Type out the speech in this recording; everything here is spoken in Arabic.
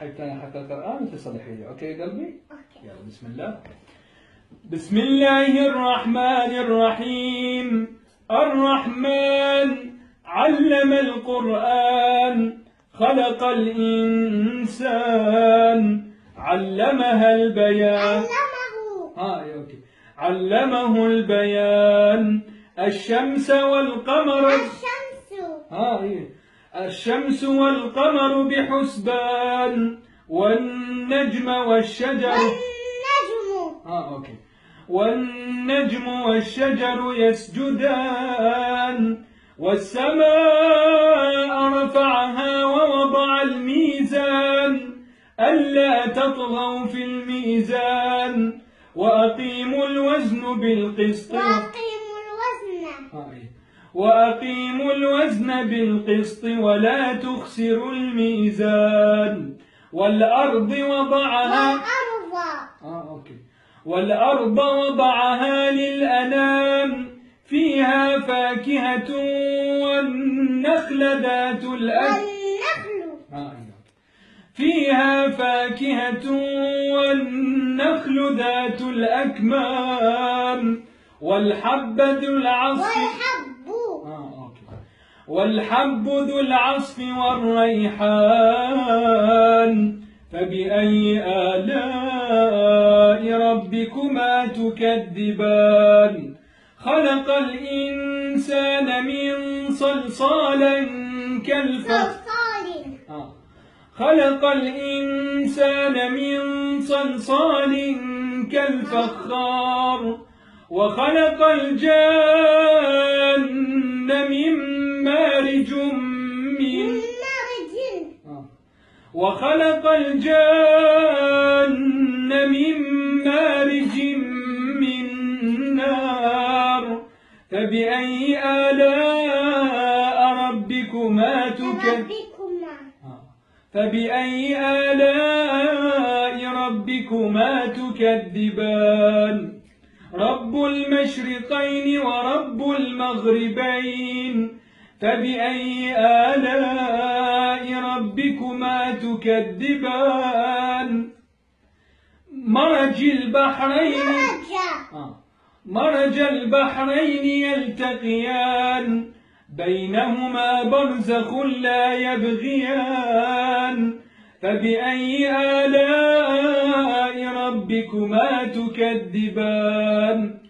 حتى القرآن وأنت تصلحي لي. أوكي يا قلبي؟ أوكي. يلا بسم الله. بسم الله الرحمن الرحيم. الرحمن علم القرآن خلق الإنسان علمها البيان. أوكي. علمه البيان. الشمس والقمر. الشمس والقمر بحسبان والنجم والشجر. أوكي. والنجم والشجر يسجدان والسماء رفعها ووضع الميزان ألا تطغوا في الميزان وأقيموا الوزن بالقسط. وأقيموا الوزن بالقسط ولا تخسروا الميزان. والأرض وضعها. أوكي. والأرض وضعها للأنام فيها فاكهة والنخل ذات فيها فاكهة والنخل ذات الأكمام والحب ذو العصف والريحان. فبأي آلاء ربكما تكذبان. خلق الإنسان من صلصال كالفخار وخلق الجان من مارج من نار. فبأي آلاء ربكما تكذبان. رب المشرقين ورب المغربين. فبأي آلاء ربكما تكذبان. مرج البحرين يلتقيان بينهما برزخ لا يبغيان. فبأي آلاء ربكما تكذبان.